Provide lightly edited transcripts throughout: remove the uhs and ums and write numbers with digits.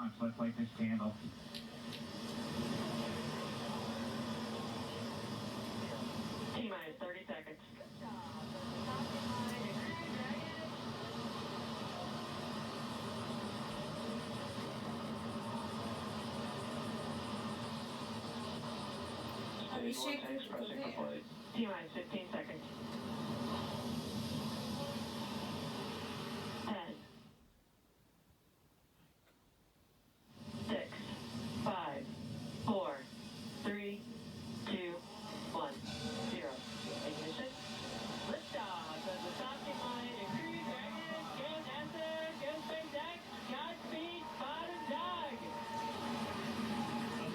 launch. Let's light this candle. T-minus 30 seconds. T-minus 15 seconds. 10, 6, 5, 4, 3, 2, 1, 0. Ignition. Liftoff of the Falcon 9 and Crew Dragon. Go NASA, go SpaceX. Godspeed, Bob and Doug.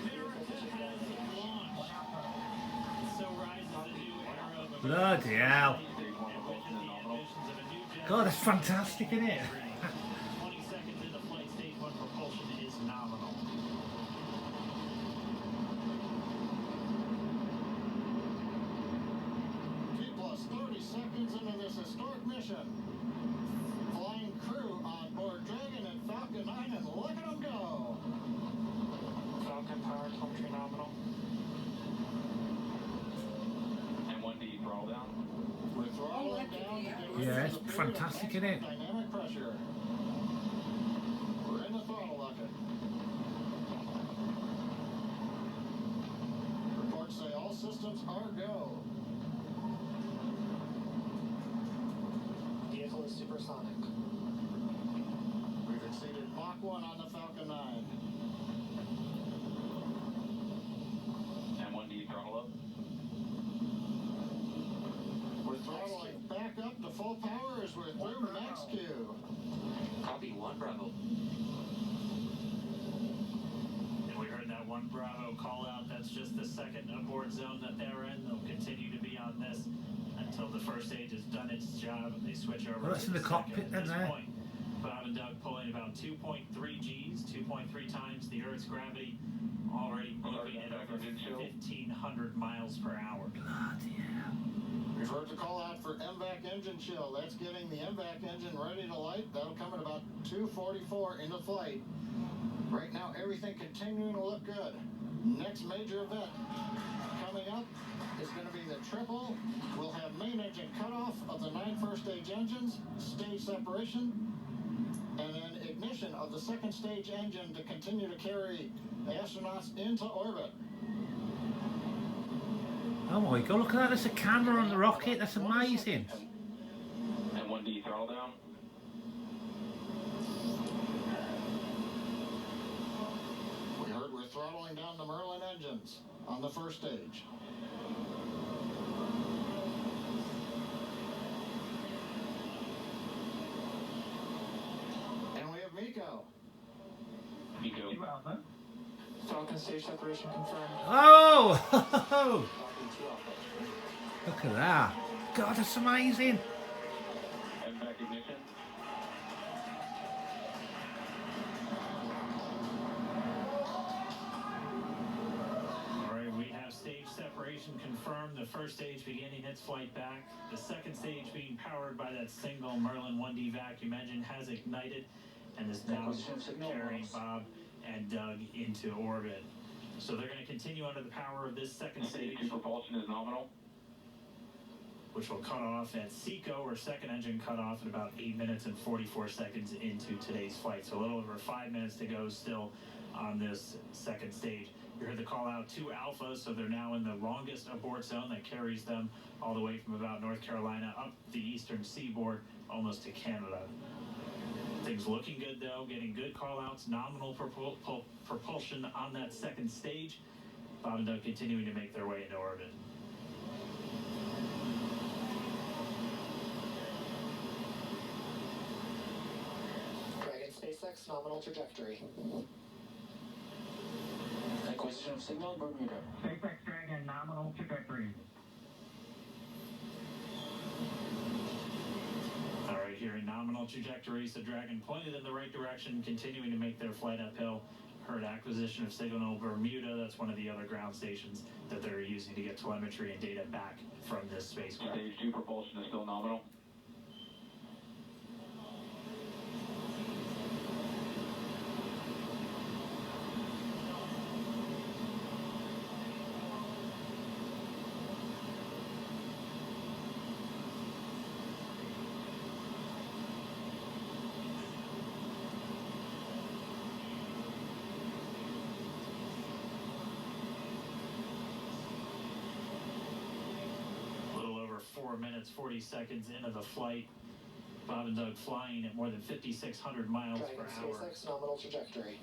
America has launched. So rises a new era of Bloody hell. God, that's fantastic, isn't it? 20 seconds into flight, stage 1 propulsion is nominal. T plus 30 seconds into this historic mission. Flying crew on board Dragon and Falcon 9, and look at them go. Falcon power telemetry nominal. And 1D throttle down. We're throttling down to get rid Yeah, of it's the period of fantastic, isn't it? dynamic pressure. We're in the throttle bucket. Reports say all systems are go. Vehicle is supersonic. We've exceeded Mach 1 on the Falcon 9. And 1D throttle up. We're throttling back up to full power as we're through max Q. Copy 1 Bravo. And we heard that 1 Bravo call out. That's just the second abort zone that they're in. They'll continue to be on this until the first stage has done its job and they switch over Well, that's to in the second. cockpit At then, this there. point, Bob and Doug pulling about 2.3 Gs, 2.3 times the Earth's gravity, already moving at over 1,500 miles per hour. Bloody hell. We've heard the call out for MVAC engine chill. That's getting the MVAC engine ready to light. That'll come at about 2:44 into flight. Right now, everything continuing to look good. Next major event coming up is going to be the triple. We'll have main engine cutoff of the 9 first stage engines, stage separation, and then ignition of the second stage engine to continue to carry astronauts into orbit. Oh my God, look at that. There's a camera on the rocket. That's amazing. And 1D throttle down. We heard we're throttling down the Merlin engines on the first stage. And we have Miko. Pico. Falcon stage separation confirmed. Oh! Look at that. God, that's amazing. MVAC ignition. All right, we have stage separation confirmed. The first stage beginning its flight back. The second stage being powered by that single Merlin 1D vacuum engine has ignited and is now carrying Bob and Doug into orbit. So they're going to continue under the power of this second stage, Propulsion is nominal. which will cut off at SECO, or second engine cut off, at about 8 minutes and 44 seconds into today's flight. So a little over 5 minutes to go still on this second stage. You heard the call out to Alpha, so they're now in the longest abort zone that carries them all the way from about North Carolina up the eastern seaboard almost to Canada. Things looking good though, getting good call outs, nominal propulsion on that second stage. Bob and Doug continuing to make their way into orbit. Dragon SpaceX nominal trajectory. Acquisition of signal, Bermuda. SpaceX Dragon nominal trajectory. All right, here in nominal trajectory, so Dragon pointed in the right direction, continuing to make their flight uphill. Heard acquisition of signal Bermuda. That's one of the other ground stations that they're using to get telemetry and data back from this spacecraft. Stage 2 propulsion is still nominal. 4 minutes, 40 seconds into the flight. Bob and Doug flying at more than 5,600 miles per hour. SpaceX nominal trajectory.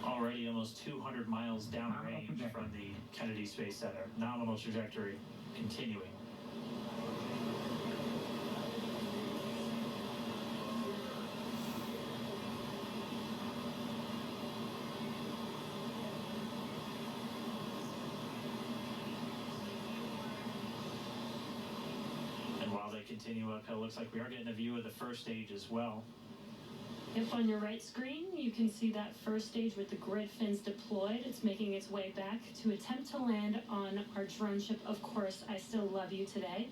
Already almost 200 miles downrange from the Kennedy Space Center. Nominal trajectory continuing. And while they continue uphill, looks like we are getting a view of the first stage as well. If on your right screen, you can see that first stage with the grid fins deployed. It's making its way back to attempt to land on our drone ship, Of Course, I Still Love You Today.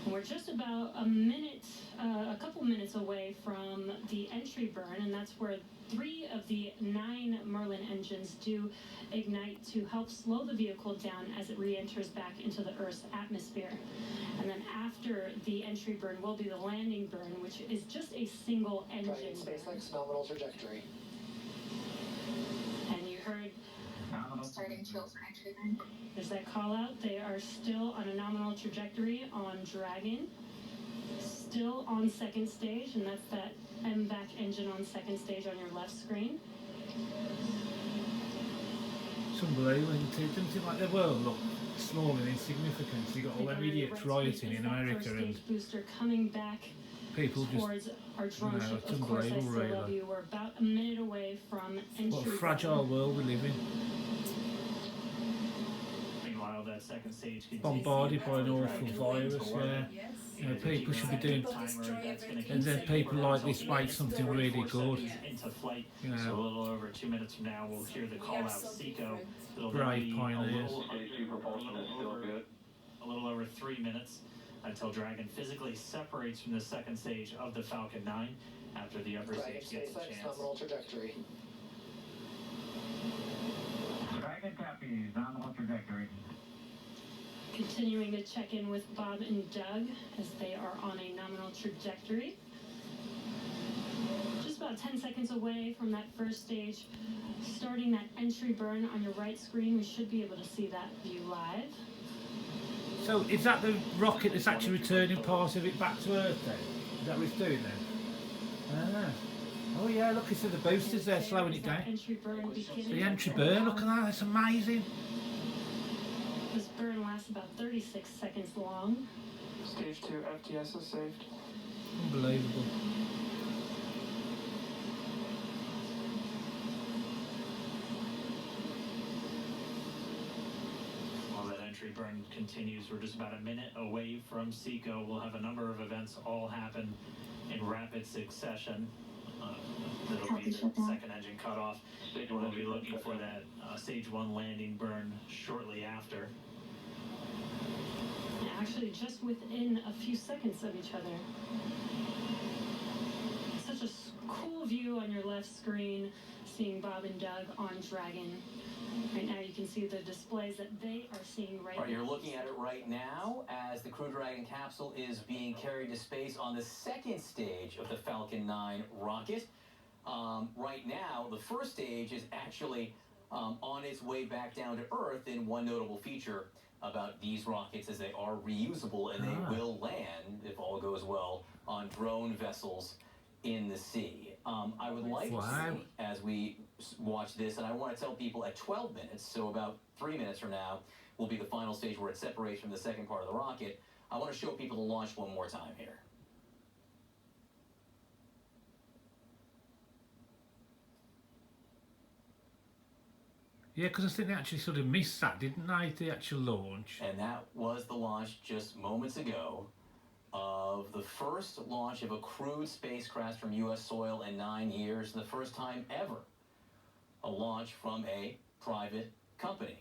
And we're just about a couple minutes away from the entry burn, and that's where 3 of the 9 Merlin engines do ignite to help slow the vehicle down as it re-enters back into the Earth's atmosphere. And then after the entry burn will be the landing burn, which is just a single engine. SpaceX nominal trajectory. And you heard starting to for entry burn. there's that call out. They are still on a nominal trajectory on Dragon. Still on second stage, and that's that MVAC engine on second stage on your left screen. It's unbelievable, doesn't it? Like the world look small and insignificant. You got all them idiots rioting in America and booster coming back people just, towards our drone you know, ship. it's Of Course, I unbelievable, Still Love really. You. We're about a minute away from entry. What a fragile world we live in. Meanwhile, that second stage continues. Bombarded by an awful virus, yeah. You know, people should be doing, and then people like this make something really good. Into flight. You know. So a little over 2 minutes from now, we'll hear the call out Seco. It'll Brave be pioneers. Stage 2 propulsion is still good. a little over 3 minutes until Dragon physically separates from the second stage of the Falcon 9 after the upper Dragon stage gets a SpaceX chance. nominal trajectory. Dragon copies, nominal trajectory. Continuing to check in with Bob and Doug as they are on a nominal trajectory. Just about 10 seconds away from that first stage. Starting that entry burn on your right screen, we should be able to see that view live. So is that the rocket that's actually returning part of it back to Earth then? Is that what it's doing then? Ah. Oh yeah, look, it's the boosters there slowing it down. Entry burn beginning. The entry burn, look at that, that's amazing. This burn lasts about 36 seconds long. Stage 2 FTS is saved. Unbelievable. While that entry burn continues, we're just about a minute away from Seco. We'll have a number of events all happen in rapid succession. That'll be the second engine cutoff. We'll be looking for that stage 1 landing burn shortly after. Actually, just within a few seconds of each other. Such a cool view on your left screen, seeing Bob and Doug on Dragon. Right now you can see the displays that they are seeing right now. You're looking at it right now as the Crew Dragon capsule is being carried to space on the second stage of the Falcon 9 rocket. Right now, the first stage is actually on its way back down to Earth. In one notable feature about these rockets is they are reusable and they will land, if all goes well, on drone vessels in the sea. I would like to see, as we watch this, and I want to tell people at 12 minutes, so about 3 minutes from now, will be the final stage where it separates from the second part of the rocket. I want to show people the launch one more time here. Yeah, because I think they actually sort of missed that, didn't they, the actual launch? And that was the launch just moments ago of the first launch of a crewed spacecraft from U.S. soil in 9 years, the first time ever a launch from a private company.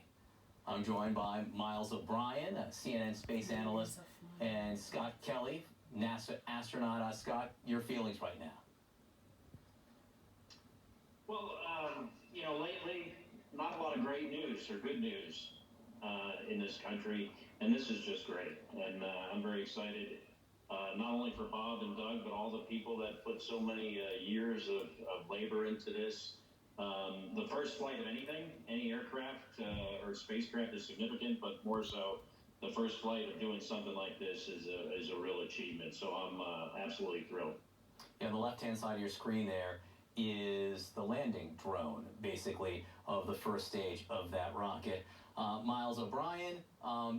I'm joined by Miles O'Brien, a CNN space analyst, and Scott Kelly, NASA astronaut. Scott, your feelings right now? Well, lately, not a lot of great news or good news in this country, and this is just great. And I'm very excited, not only for Bob and Doug, but all the people that put so many years of labor into this. The first flight of anything, any aircraft or spacecraft is significant, but more so the first flight of doing something like this is a real achievement. So I'm absolutely thrilled. Yeah, on the left-hand side of your screen there is the landing drone, basically, of the first stage of that rocket. Miles O'Brien,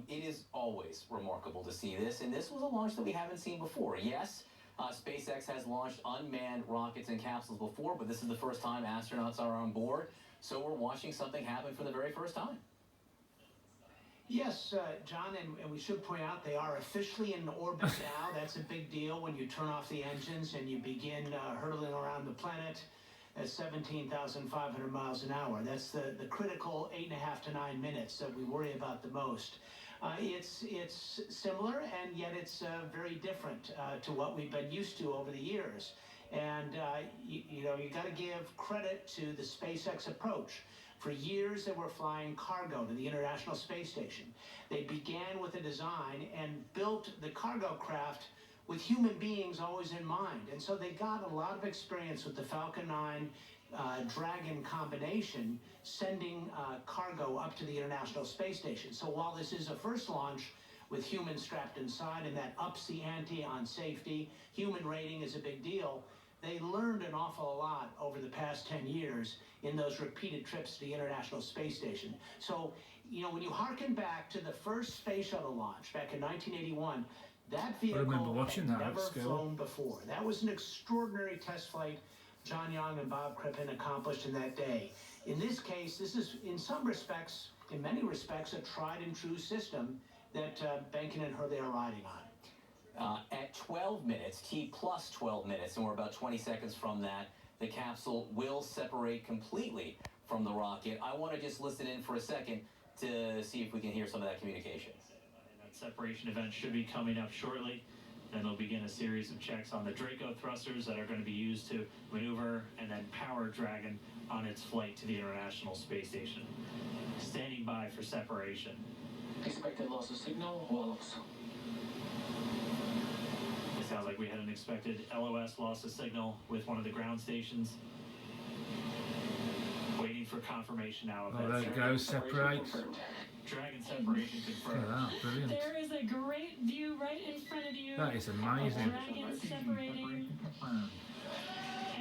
it is always remarkable to see this, and this was a launch that we haven't seen before. Yes, SpaceX has launched unmanned rockets and capsules before, but this is the first time astronauts are on board, so we're watching something happen for the very first time. Yes, John, and we should point out they are officially in orbit now. That's a big deal when you turn off the engines and you begin hurtling around the planet at 17,500 miles an hour. That's the critical 8.5 to 9 minutes that we worry about the most. It's similar, and yet it's very different to what we've been used to over the years. And you got to give credit to the SpaceX approach. For years, they were flying cargo to the International Space Station. They began with a design and built the cargo craft with human beings always in mind. And so they got a lot of experience with the Falcon 9 Dragon combination, sending cargo up to the International Space Station. So while this is a first launch with humans strapped inside, and that ups the ante on safety, human rating is a big deal, they learned an awful lot over the past 10 years in those repeated trips to the International Space Station. So, when you harken back to the first space shuttle launch back in 1981, that vehicle had never flown before. That was an extraordinary test flight John Young and Bob Crippen accomplished in that day. In this case, this is, in many respects, a tried and true system that Benken and Hurley are riding on. At 12 minutes, T plus 12 minutes, and we're about 20 seconds from that, the capsule will separate completely from the rocket. I want to just listen in for a second to see if we can hear some of that communication. That separation event should be coming up shortly. Then they'll begin a series of checks on the Draco thrusters that are going to be used to maneuver and then power Dragon on its flight to the International Space Station. Standing by for separation. Expected loss of signal, Wallops. It sounds like we had an expected LOS, loss of signal, with one of the ground stations. Waiting for confirmation now of that. There it goes, separate. Dragon separation confirmed. Look at that, brilliant. There is a great view right in front of you. That is amazing. Dragon separating.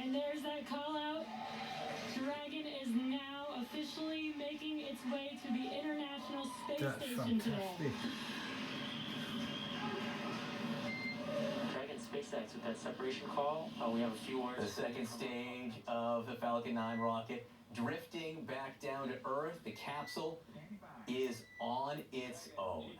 And there's that call out. Dragon is now officially making its way to the International Space That's Station today. fantastic. Dragon SpaceX with that separation call. We have a few words. The second stage of the Falcon 9 rocket drifting back down to Earth. The capsule is on its own.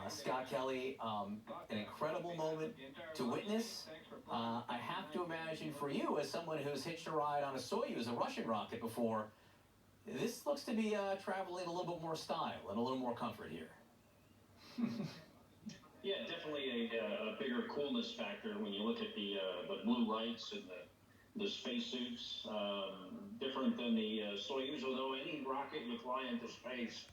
Scott Kelly, an incredible moment to witness. I have to imagine for you, as someone who's hitched a ride on a Soyuz, a Russian rocket before, this looks to be traveling a little bit more style and a little more comfort here. Yeah, definitely a bigger coolness factor when you look at the blue lights and the spacesuits. Different than the Soyuz, although any rocket you fly into space